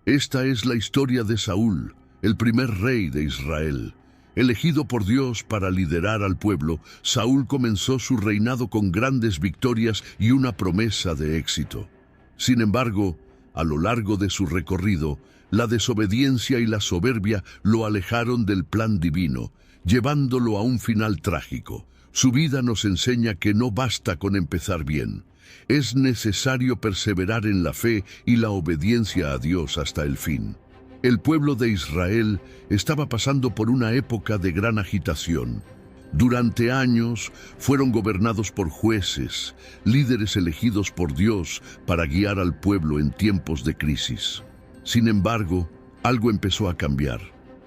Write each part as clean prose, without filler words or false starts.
Esta es la historia de Saúl, el primer rey de Israel. Elegido por Dios para liderar al pueblo, Saúl comenzó su reinado con grandes victorias y una promesa de éxito. Sin embargo, a lo largo de su recorrido, la desobediencia y la soberbia lo alejaron del plan divino, llevándolo a un final trágico. Su vida nos enseña que no basta con empezar bien. Es necesario perseverar en la fe y la obediencia a Dios hasta el fin. El pueblo de Israel estaba pasando por una época de gran agitación. Durante años fueron gobernados por jueces, líderes elegidos por Dios para guiar al pueblo en tiempos de crisis. Sin embargo, algo empezó a cambiar.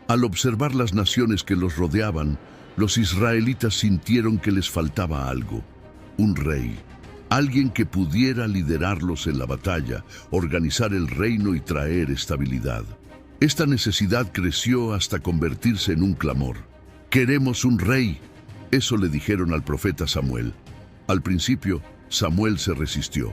Al observar las naciones que los rodeaban, los israelitas sintieron que les faltaba algo: un rey. Alguien que pudiera liderarlos en la batalla, organizar el reino y traer estabilidad. Esta necesidad creció hasta convertirse en un clamor. «¡Queremos un rey!». Eso le dijeron al profeta Samuel. Al principio, Samuel se resistió.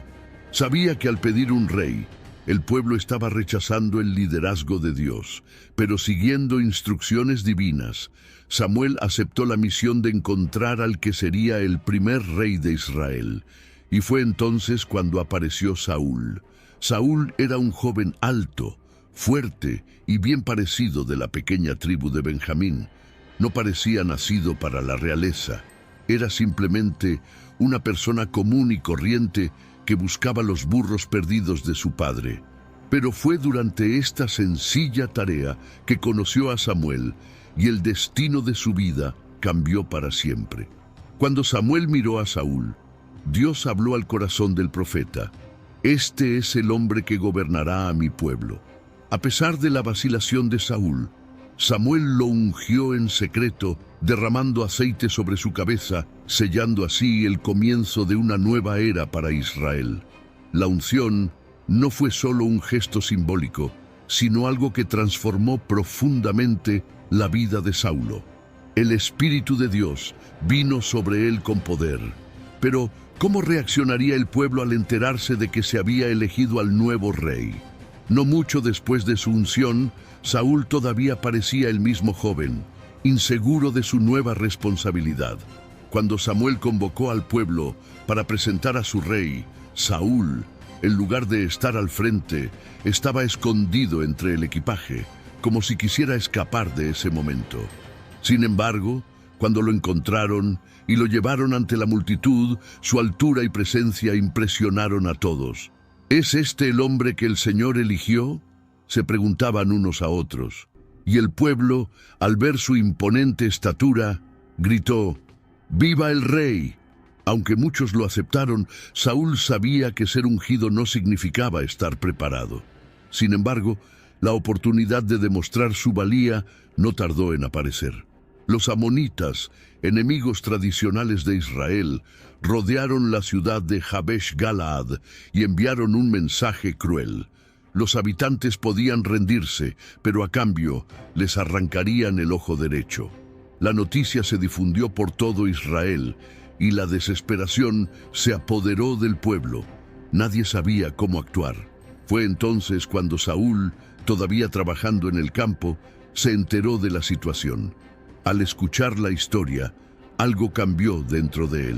Sabía que al pedir un rey, el pueblo estaba rechazando el liderazgo de Dios, pero siguiendo instrucciones divinas, Samuel aceptó la misión de encontrar al que sería el primer rey de Israel. Y fue entonces cuando apareció Saúl. Saúl era un joven alto, fuerte y bien parecido de la pequeña tribu de Benjamín. No parecía nacido para la realeza. Era simplemente una persona común y corriente que buscaba los burros perdidos de su padre. Pero fue durante esta sencilla tarea que conoció a Samuel y el destino de su vida cambió para siempre. Cuando Samuel miró a Saúl, Dios habló al corazón del profeta. «Este es el hombre que gobernará a mi pueblo». A pesar de la vacilación de Saúl, Samuel lo ungió en secreto, derramando aceite sobre su cabeza, sellando así el comienzo de una nueva era para Israel. La unción no fue solo un gesto simbólico, sino algo que transformó profundamente la vida de Saulo. El Espíritu de Dios vino sobre él con poder. Pero, ¿cómo reaccionaría el pueblo al enterarse de que se había elegido al nuevo rey? No mucho después de su unción, Saúl todavía parecía el mismo joven, inseguro de su nueva responsabilidad. Cuando Samuel convocó al pueblo para presentar a su rey, Saúl, en lugar de estar al frente, estaba escondido entre el equipaje, como si quisiera escapar de ese momento. Sin embargo, cuando lo encontraron y lo llevaron ante la multitud, su altura y presencia impresionaron a todos. «¿Es este el hombre que el Señor eligió?», se preguntaban unos a otros. Y el pueblo, al ver su imponente estatura, gritó: «¡Viva el rey!». Aunque muchos lo aceptaron, Saúl sabía que ser ungido no significaba estar preparado. Sin embargo, la oportunidad de demostrar su valía no tardó en aparecer. Los amonitas, enemigos tradicionales de Israel, rodearon la ciudad de Jabesh Galaad y enviaron un mensaje cruel. Los habitantes podían rendirse, pero a cambio les arrancarían el ojo derecho. La noticia se difundió por todo Israel y la desesperación se apoderó del pueblo. Nadie sabía cómo actuar. Fue entonces cuando Saúl, todavía trabajando en el campo, se enteró de la situación. Al escuchar la historia, algo cambió dentro de él.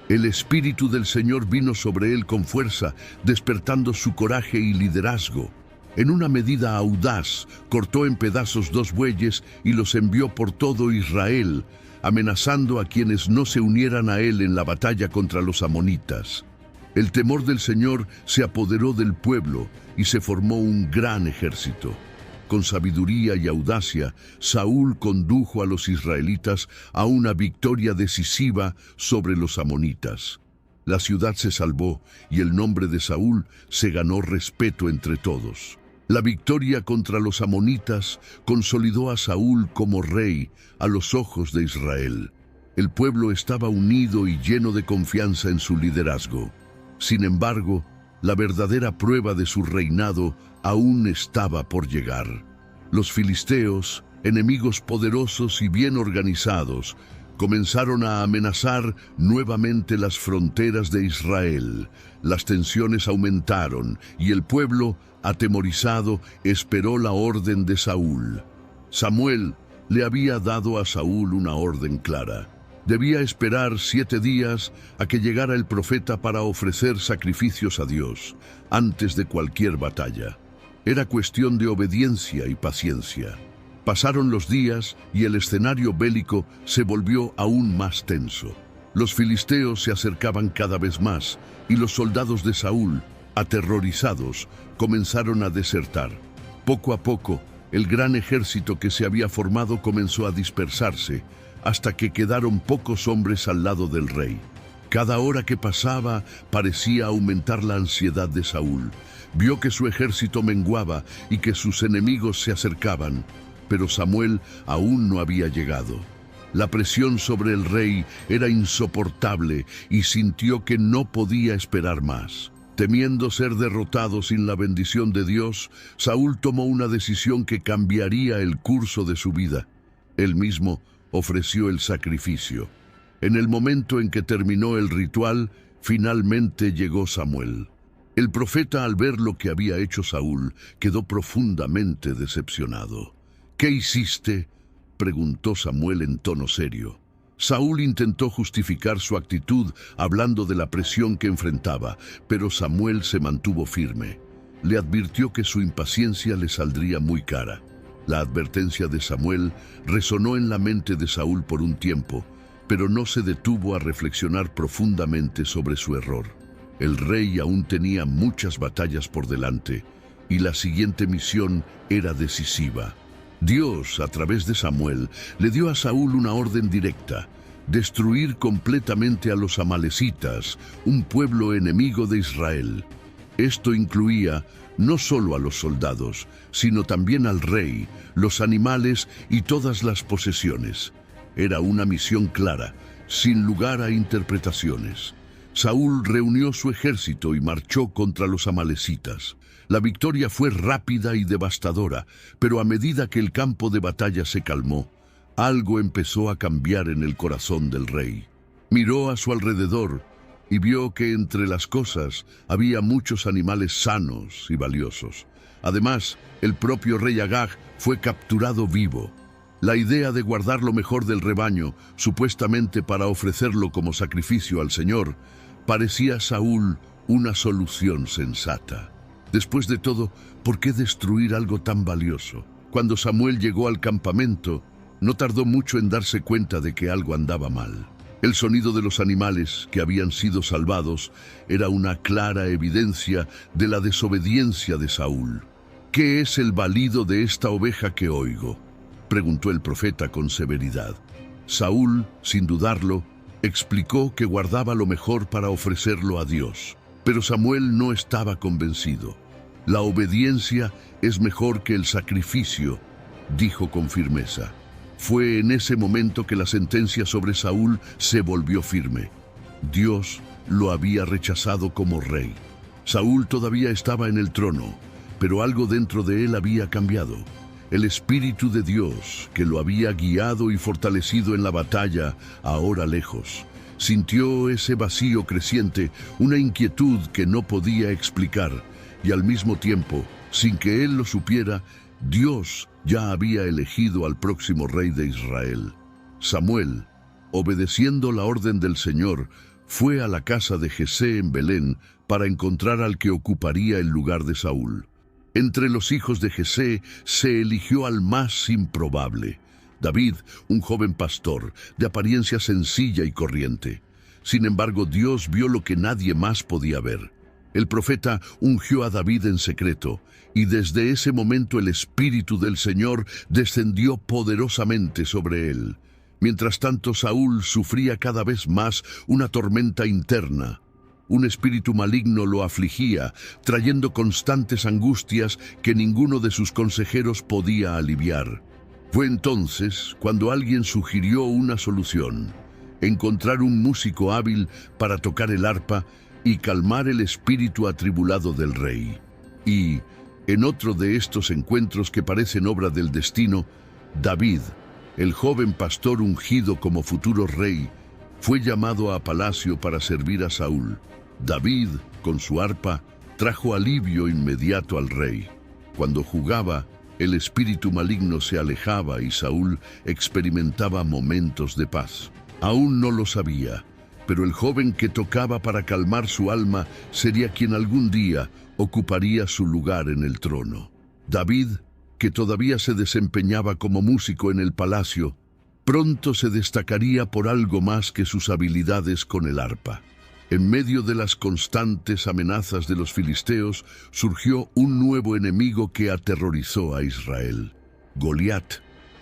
El Espíritu del Señor vino sobre él con fuerza, despertando su coraje y liderazgo. En una medida audaz, cortó en pedazos 2 bueyes y los envió por todo Israel, amenazando a quienes no se unieran a él en la batalla contra los amonitas. El temor del Señor se apoderó del pueblo y se formó un gran ejército. Con sabiduría y audacia, Saúl condujo a los israelitas a una victoria decisiva sobre los amonitas. La ciudad se salvó y el nombre de Saúl se ganó respeto entre todos. La victoria contra los amonitas consolidó a Saúl como rey a los ojos de Israel. El pueblo estaba unido y lleno de confianza en su liderazgo. Sin embargo, la verdadera prueba de su reinado aún estaba por llegar. Los filisteos, enemigos poderosos y bien organizados, Comenzaron a amenazar nuevamente las fronteras de Israel. Las tensiones aumentaron y el pueblo, atemorizado, esperó la orden de Saúl. Samuel le había dado a Saúl una orden clara. Debía esperar 7 días a que llegara el profeta para ofrecer sacrificios a Dios, antes de cualquier batalla. Era cuestión de obediencia y paciencia. Pasaron los días y el escenario bélico se volvió aún más tenso. Los filisteos se acercaban cada vez más y los soldados de Saúl, aterrorizados, comenzaron a desertar. Poco a poco, el gran ejército que se había formado comenzó a dispersarse, hasta que quedaron pocos hombres al lado del rey. Cada hora que pasaba parecía aumentar la ansiedad de Saúl. Vio que su ejército menguaba y que sus enemigos se acercaban, pero Samuel aún no había llegado. La presión sobre el rey era insoportable y sintió que no podía esperar más. Temiendo ser derrotado sin la bendición de Dios, Saúl tomó una decisión que cambiaría el curso de su vida. Él mismo ofreció el sacrificio. En el momento en que terminó el ritual, finalmente llegó Samuel. El profeta, al ver lo que había hecho Saúl, quedó profundamente decepcionado. «¿Qué hiciste?», preguntó Samuel en tono serio. Saúl intentó justificar su actitud hablando de la presión que enfrentaba, pero Samuel se mantuvo firme. Le advirtió que su impaciencia le saldría muy cara. La advertencia de Samuel resonó en la mente de Saúl por un tiempo, pero no se detuvo a reflexionar profundamente sobre su error. El rey aún tenía muchas batallas por delante, y la siguiente misión era decisiva. Dios, a través de Samuel, le dio a Saúl una orden directa: destruir completamente a los amalecitas, un pueblo enemigo de Israel. Esto incluía no solo a los soldados, sino también al rey, los animales y todas las posesiones. Era una misión clara, sin lugar a interpretaciones. Saúl reunió su ejército y marchó contra los amalecitas. La victoria fue rápida y devastadora, pero a medida que el campo de batalla se calmó, algo empezó a cambiar en el corazón del rey. Miró a su alrededor y vio que entre las cosas había muchos animales sanos y valiosos. Además, el propio rey Agag fue capturado vivo. La idea de guardar lo mejor del rebaño, supuestamente para ofrecerlo como sacrificio al Señor, parecía a Saúl una solución sensata. Después de todo, ¿por qué destruir algo tan valioso? Cuando Samuel llegó al campamento, no tardó mucho en darse cuenta de que algo andaba mal. El sonido de los animales que habían sido salvados era una clara evidencia de la desobediencia de Saúl. «¿Qué es el balido de esta oveja que oigo?», preguntó el profeta con severidad. Saúl, sin dudarlo, explicó que guardaba lo mejor para ofrecerlo a Dios. Pero Samuel no estaba convencido. «La obediencia es mejor que el sacrificio», dijo con firmeza. Fue en ese momento que la sentencia sobre Saúl se volvió firme. Dios lo había rechazado como rey. Saúl todavía estaba en el trono, pero algo dentro de él había cambiado. El Espíritu de Dios, que lo había guiado y fortalecido en la batalla, ahora lejos, sintió ese vacío creciente, una inquietud que no podía explicar, y al mismo tiempo, sin que él lo supiera, Dios ya había elegido al próximo rey de Israel. Samuel, obedeciendo la orden del Señor, fue a la casa de Jesé en Belén para encontrar al que ocuparía el lugar de Saúl. Entre los hijos de Jesé se eligió al más improbable: David, un joven pastor, de apariencia sencilla y corriente. Sin embargo, Dios vio lo que nadie más podía ver. El profeta ungió a David en secreto, y desde ese momento el Espíritu del Señor descendió poderosamente sobre él. Mientras tanto, Saúl sufría cada vez más una tormenta interna. Un espíritu maligno lo afligía, trayendo constantes angustias que ninguno de sus consejeros podía aliviar. Fue entonces cuando alguien sugirió una solución: encontrar un músico hábil para tocar el arpa y calmar el espíritu atribulado del rey. Y, en otro de estos encuentros que parecen obra del destino, David, el joven pastor ungido como futuro rey, fue llamado a palacio para servir a Saúl. David, con su arpa, trajo alivio inmediato al rey. Cuando jugaba, el espíritu maligno se alejaba y Saúl experimentaba momentos de paz. Aún no lo sabía, pero el joven que tocaba para calmar su alma sería quien algún día ocuparía su lugar en el trono. David, que todavía se desempeñaba como músico en el palacio, pronto se destacaría por algo más que sus habilidades con el arpa. En medio de las constantes amenazas de los filisteos, surgió un nuevo enemigo que aterrorizó a Israel: Goliat,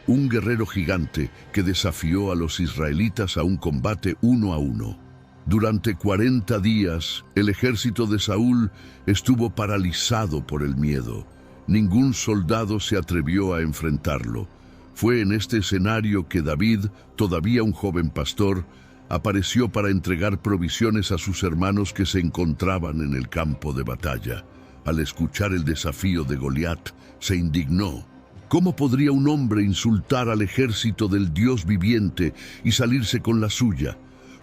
un guerrero gigante que desafió a los israelitas a un combate 1 a 1. Durante 40 días, el ejército de Saúl estuvo paralizado por el miedo. Ningún soldado se atrevió a enfrentarlo. Fue en este escenario que David, todavía un joven pastor, apareció para entregar provisiones a sus hermanos que se encontraban en el campo de batalla. Al escuchar el desafío de Goliat, se indignó. ¿Cómo podría un hombre insultar al ejército del Dios viviente y salirse con la suya?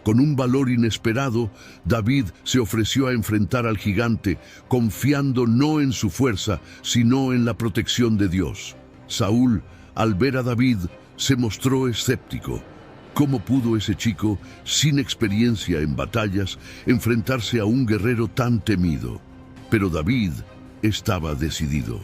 Con un valor inesperado, David se ofreció a enfrentar al gigante, confiando no en su fuerza, sino en la protección de Dios. Saúl, al ver a David, se mostró escéptico. ¿Cómo pudo ese chico, sin experiencia en batallas, enfrentarse a un guerrero tan temido? Pero David estaba decidido.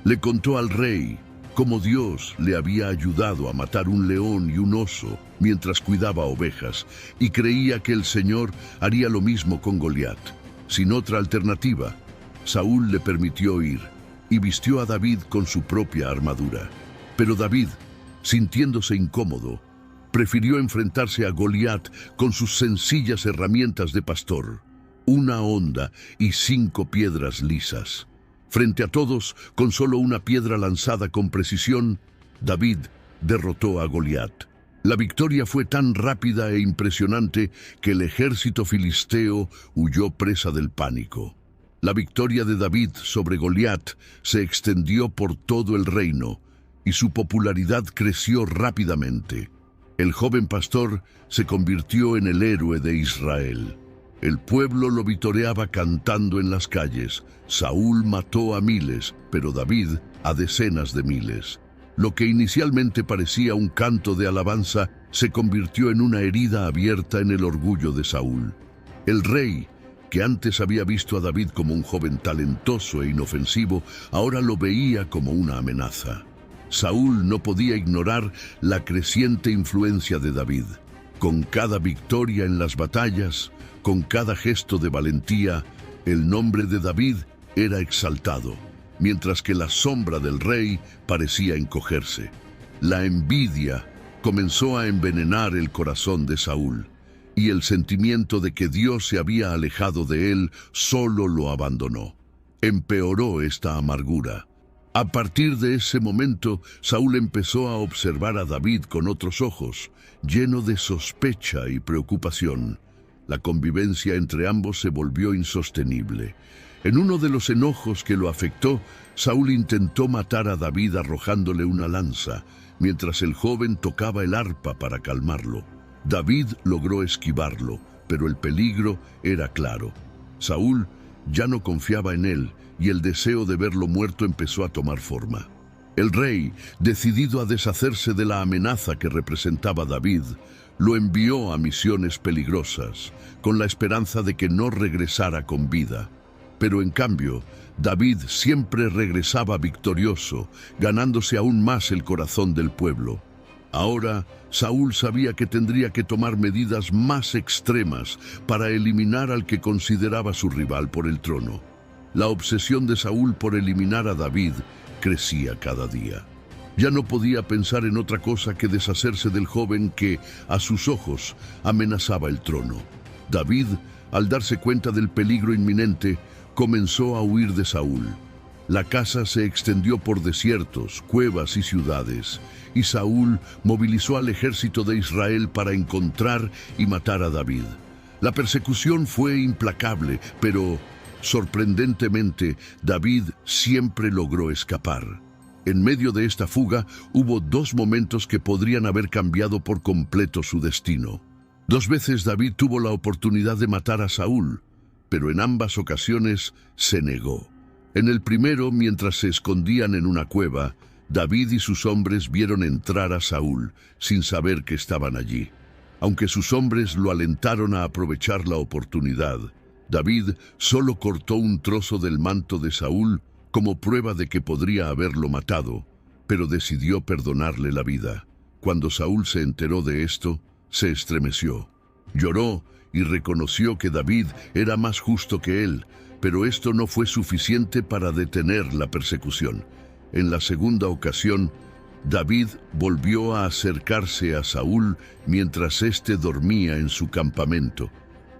Le contó al rey cómo Dios le había ayudado a matar un león y un oso mientras cuidaba ovejas, y creía que el Señor haría lo mismo con Goliat. Sin otra alternativa, Saúl le permitió ir y vistió a David con su propia armadura. Pero David, sintiéndose incómodo, prefirió enfrentarse a Goliat con sus sencillas herramientas de pastor: una honda y 5 piedras lisas. Frente a todos, con solo una piedra lanzada con precisión, David derrotó a Goliat. La victoria fue tan rápida e impresionante que el ejército filisteo huyó presa del pánico. La victoria de David sobre Goliat se extendió por todo el reino y su popularidad creció rápidamente. El joven pastor se convirtió en el héroe de Israel. El pueblo lo vitoreaba cantando en las calles: Saúl mató a miles, pero David a decenas de miles. Lo que inicialmente parecía un canto de alabanza se convirtió en una herida abierta en el orgullo de Saúl. El rey, que antes había visto a David como un joven talentoso e inofensivo, ahora lo veía como una amenaza. Saúl no podía ignorar la creciente influencia de David. Con cada victoria en las batallas, con cada gesto de valentía, el nombre de David era exaltado, mientras que la sombra del rey parecía encogerse. La envidia comenzó a envenenar el corazón de Saúl, y el sentimiento de que Dios se había alejado de él solo lo abandonó. Empeoró esta amargura. A partir de ese momento, Saúl empezó a observar a David con otros ojos, lleno de sospecha y preocupación. La convivencia entre ambos se volvió insostenible. En uno de los enojos que lo afectó, Saúl intentó matar a David arrojándole una lanza, mientras el joven tocaba el arpa para calmarlo. David logró esquivarlo, pero el peligro era claro. Saúl ya no confiaba en él, y el deseo de verlo muerto empezó a tomar forma. El rey, decidido a deshacerse de la amenaza que representaba David, lo envió a misiones peligrosas, con la esperanza de que no regresara con vida. Pero en cambio, David siempre regresaba victorioso, ganándose aún más el corazón del pueblo. Ahora, Saúl sabía que tendría que tomar medidas más extremas para eliminar al que consideraba su rival por el trono. La obsesión de Saúl por eliminar a David crecía cada día. Ya no podía pensar en otra cosa que deshacerse del joven que, a sus ojos, amenazaba el trono. David, al darse cuenta del peligro inminente, comenzó a huir de Saúl. La caza se extendió por desiertos, cuevas y ciudades, y Saúl movilizó al ejército de Israel para encontrar y matar a David. La persecución fue implacable, pero sorprendentemente, David siempre logró escapar. En medio de esta fuga hubo dos momentos que podrían haber cambiado por completo su destino. Dos veces David tuvo la oportunidad de matar a Saúl, pero en ambas ocasiones se negó. En el primero, mientras se escondían en una cueva, David y sus hombres vieron entrar a Saúl, sin saber que estaban allí. Aunque sus hombres lo alentaron a aprovechar la oportunidad, David solo cortó un trozo del manto de Saúl como prueba de que podría haberlo matado, pero decidió perdonarle la vida. Cuando Saúl se enteró de esto, se estremeció. Lloró y reconoció que David era más justo que él, pero esto no fue suficiente para detener la persecución. En la segunda ocasión, David volvió a acercarse a Saúl mientras éste dormía en su campamento.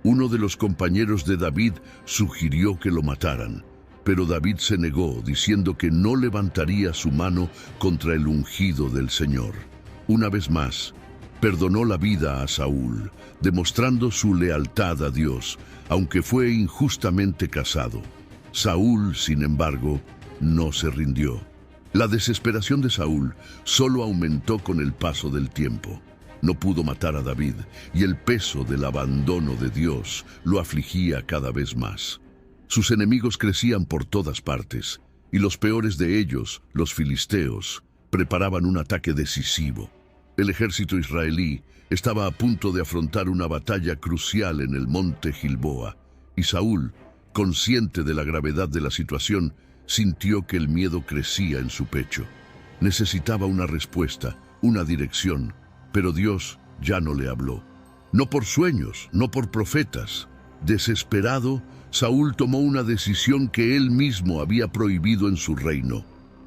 Uno de los compañeros de David sugirió que lo mataran, pero David se negó, diciendo que no levantaría su mano contra el ungido del Señor. Una vez más, perdonó la vida a Saúl, demostrando su lealtad a Dios, aunque fue injustamente casado. Saúl, sin embargo, no se rindió. La desesperación de Saúl solo aumentó con el paso del tiempo. No pudo matar a David, y el peso del abandono de Dios lo afligía cada vez más. Sus enemigos crecían por todas partes, y los peores de ellos, los filisteos, preparaban un ataque decisivo. El ejército israelí estaba a punto de afrontar una batalla crucial en el monte Gilboa, y Saúl, consciente de la gravedad de la situación, sintió que el miedo crecía en su pecho. Necesitaba una respuesta, una dirección, pero Dios ya no le habló. No por sueños, no por profetas. Desesperado, Saúl tomó una decisión que él mismo había prohibido en su reino.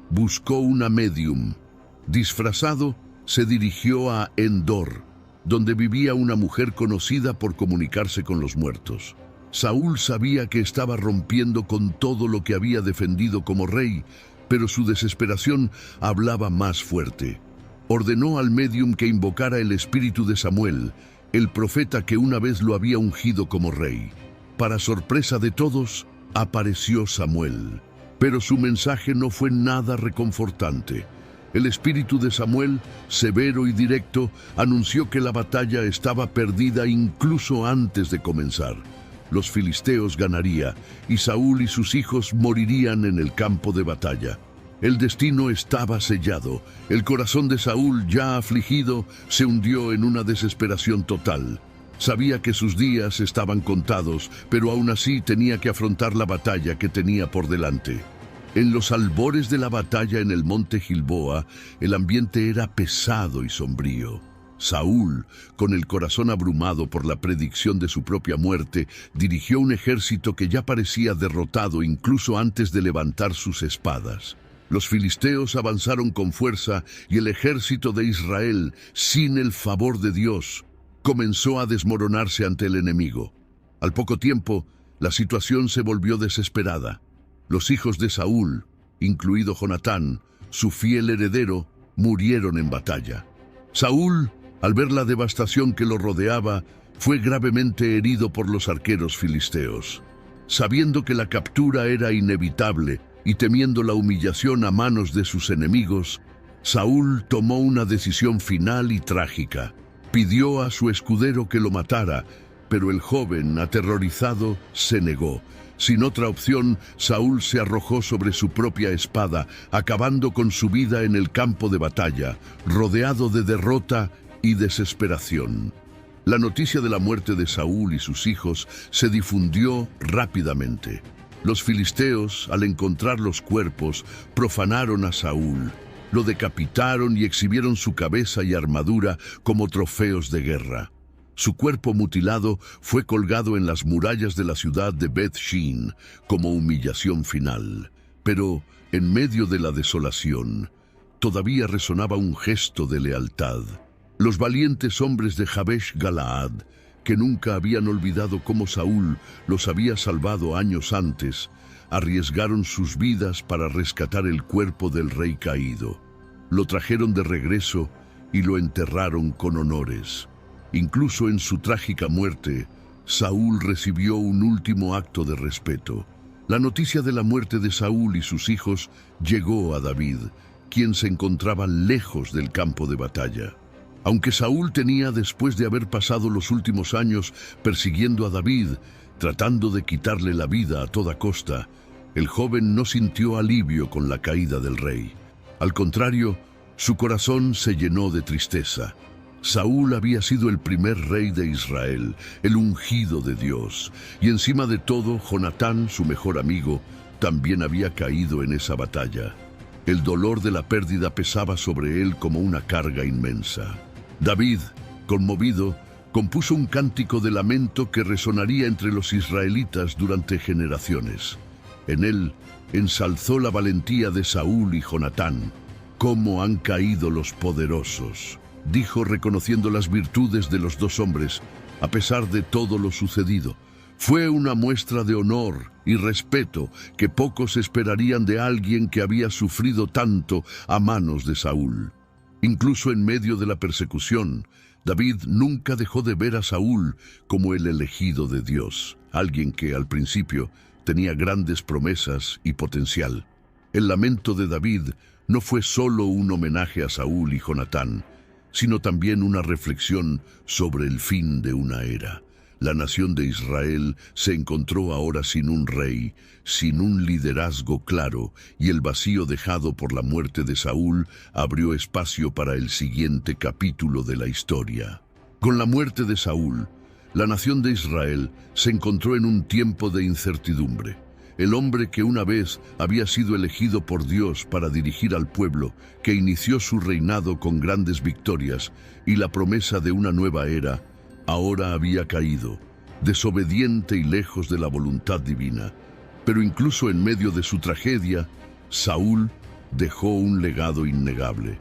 Buscó una médium. Disfrazado, se dirigió a Endor, donde vivía una mujer conocida por comunicarse con los muertos. Saúl sabía que estaba rompiendo con todo lo que había defendido como rey, pero su desesperación hablaba más fuerte. Ordenó al médium que invocara el espíritu de Samuel, el profeta que una vez lo había ungido como rey. Para sorpresa de todos, apareció Samuel, pero su mensaje no fue nada reconfortante. El espíritu de Samuel, severo y directo, anunció que la batalla estaba perdida incluso antes de comenzar. Los filisteos ganarían, y Saúl y sus hijos morirían en el campo de batalla. El destino estaba sellado. El corazón de Saúl, ya afligido, se hundió en una desesperación total. Sabía que sus días estaban contados, pero aún así tenía que afrontar la batalla que tenía por delante. En los albores de la batalla en el monte Gilboa, el ambiente era pesado y sombrío. Saúl, con el corazón abrumado por la predicción de su propia muerte, dirigió un ejército que ya parecía derrotado incluso antes de levantar sus espadas. Los filisteos avanzaron con fuerza y el ejército de Israel, sin el favor de Dios, comenzó a desmoronarse ante el enemigo. Al poco tiempo, la situación se volvió desesperada. Los hijos de Saúl, incluido Jonatán, su fiel heredero, murieron en batalla. Saúl, al ver la devastación que lo rodeaba, fue gravemente herido por los arqueros filisteos. Sabiendo que la captura era inevitable y temiendo la humillación a manos de sus enemigos, Saúl tomó una decisión final y trágica. Pidió a su escudero que lo matara, pero el joven, aterrorizado, se negó. Sin otra opción, Saúl se arrojó sobre su propia espada, acabando con su vida en el campo de batalla, rodeado de derrota y desesperación. La noticia de la muerte de Saúl y sus hijos se difundió rápidamente. Los filisteos, al encontrar los cuerpos, profanaron a Saúl, lo decapitaron y exhibieron su cabeza y armadura como trofeos de guerra. Su cuerpo mutilado fue colgado en las murallas de la ciudad de Beth-Shin como humillación final. Pero, en medio de la desolación, todavía resonaba un gesto de lealtad. Los valientes hombres de Jabesh Galaad, que nunca habían olvidado cómo Saúl los había salvado años antes, arriesgaron sus vidas para rescatar el cuerpo del rey caído. Lo trajeron de regreso y lo enterraron con honores. Incluso en su trágica muerte, Saúl recibió un último acto de respeto. La noticia de la muerte de Saúl y sus hijos llegó a David, quien se encontraba lejos del campo de batalla. Aunque Saúl tenía, después de haber pasado los últimos años persiguiendo a David, tratando de quitarle la vida a toda costa, el joven no sintió alivio con la caída del rey. Al contrario, su corazón se llenó de tristeza. Saúl había sido el primer rey de Israel, el ungido de Dios, y encima de todo, Jonatán, su mejor amigo, también había caído en esa batalla. El dolor de la pérdida pesaba sobre él como una carga inmensa. David, conmovido, compuso un cántico de lamento que resonaría entre los israelitas durante generaciones. En él ensalzó la valentía de Saúl y Jonatán. «¿Cómo han caído los poderosos?», dijo, reconociendo las virtudes de los dos hombres, a pesar de todo lo sucedido. Fue una muestra de honor y respeto que pocos esperarían de alguien que había sufrido tanto a manos de Saúl. Incluso en medio de la persecución, David nunca dejó de ver a Saúl como el elegido de Dios, alguien que al principio tenía grandes promesas y potencial. El lamento de David no fue solo un homenaje a Saúl y Jonatán, sino también una reflexión sobre el fin de una era. La nación de Israel se encontró ahora sin un rey, sin un liderazgo claro, y el vacío dejado por la muerte de Saúl abrió espacio para el siguiente capítulo de la historia. Con la muerte de Saúl, la nación de Israel se encontró en un tiempo de incertidumbre. El hombre que una vez había sido elegido por Dios para dirigir al pueblo, que inició su reinado con grandes victorias y la promesa de una nueva era, ahora había caído, desobediente y lejos de la voluntad divina. Pero incluso en medio de su tragedia, Saúl dejó un legado innegable.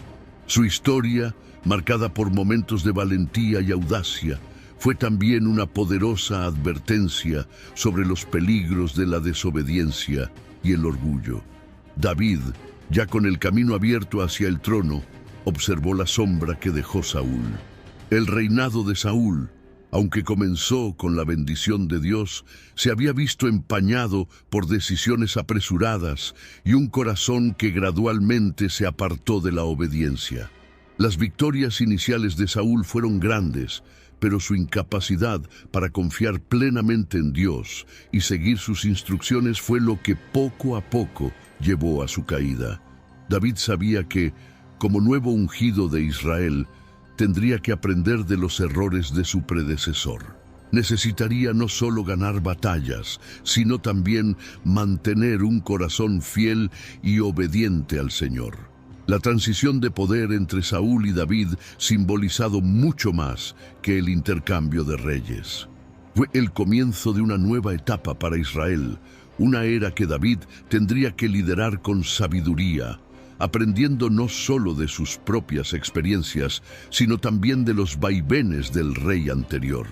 Su historia, marcada por momentos de valentía y audacia, fue también una poderosa advertencia sobre los peligros de la desobediencia y el orgullo. David, ya con el camino abierto hacia el trono, observó la sombra que dejó Saúl. El reinado de Saúl, aunque comenzó con la bendición de Dios, se había visto empañado por decisiones apresuradas y un corazón que gradualmente se apartó de la obediencia. Las victorias iniciales de Saúl fueron grandes, pero su incapacidad para confiar plenamente en Dios y seguir sus instrucciones fue lo que poco a poco llevó a su caída. David sabía que, como nuevo ungido de Israel, tendría que aprender de los errores de su predecesor. Necesitaría no solo ganar batallas, sino también mantener un corazón fiel y obediente al Señor. La transición de poder entre Saúl y David simbolizado mucho más que el intercambio de reyes. Fue el comienzo de una nueva etapa para Israel, una era que David tendría que liderar con sabiduría, aprendiendo no solo de sus propias experiencias, sino también de los vaivenes del rey anterior.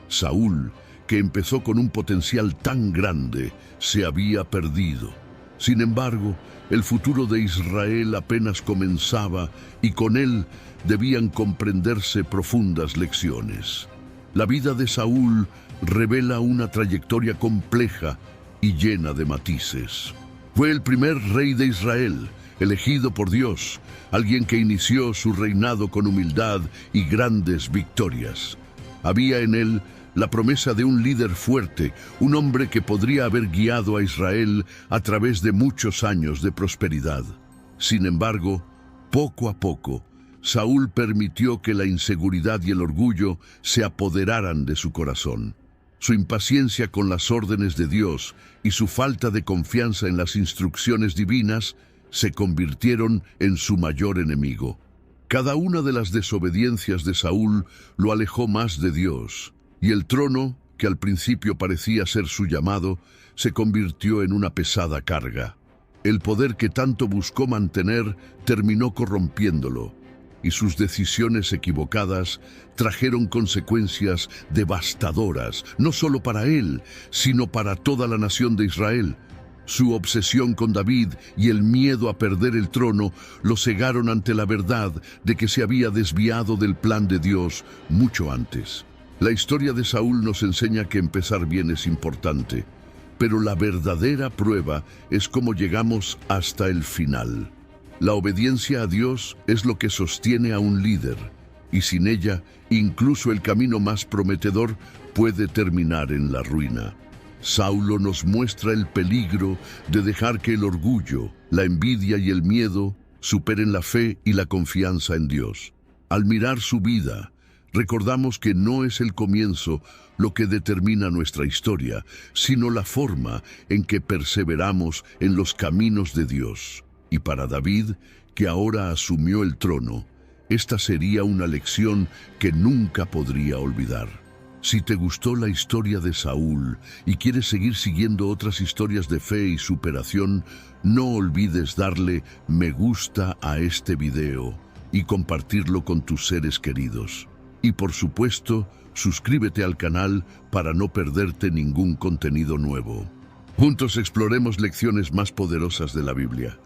Saúl, que empezó con un potencial tan grande, se había perdido. Sin embargo, el futuro de Israel apenas comenzaba y con él debían comprenderse profundas lecciones. La vida de Saúl revela una trayectoria compleja y llena de matices. Fue el primer rey de Israel, elegido por Dios, alguien que inició su reinado con humildad y grandes victorias. Había en él la promesa de un líder fuerte, un hombre que podría haber guiado a Israel a través de muchos años de prosperidad. Sin embargo, poco a poco, Saúl permitió que la inseguridad y el orgullo se apoderaran de su corazón. Su impaciencia con las órdenes de Dios y su falta de confianza en las instrucciones divinas se convirtieron en su mayor enemigo. Cada una de las desobediencias de Saúl lo alejó más de Dios, y el trono, que al principio parecía ser su llamado, se convirtió en una pesada carga. El poder que tanto buscó mantener terminó corrompiéndolo, y sus decisiones equivocadas trajeron consecuencias devastadoras, no solo para él, sino para toda la nación de Israel. Su obsesión con David y el miedo a perder el trono lo cegaron ante la verdad de que se había desviado del plan de Dios mucho antes. La historia de Saúl nos enseña que empezar bien es importante, pero la verdadera prueba es cómo llegamos hasta el final. La obediencia a Dios es lo que sostiene a un líder, y sin ella, incluso el camino más prometedor puede terminar en la ruina. Saulo nos muestra el peligro de dejar que el orgullo, la envidia y el miedo superen la fe y la confianza en Dios. Al mirar su vida, recordamos que no es el comienzo lo que determina nuestra historia, sino la forma en que perseveramos en los caminos de Dios. Y para David, que ahora asumió el trono, esta sería una lección que nunca podría olvidar. Si te gustó la historia de Saúl y quieres seguir siguiendo otras historias de fe y superación, no olvides darle me gusta a este video y compartirlo con tus seres queridos. Y por supuesto, suscríbete al canal para no perderte ningún contenido nuevo. Juntos exploremos lecciones más poderosas de la Biblia.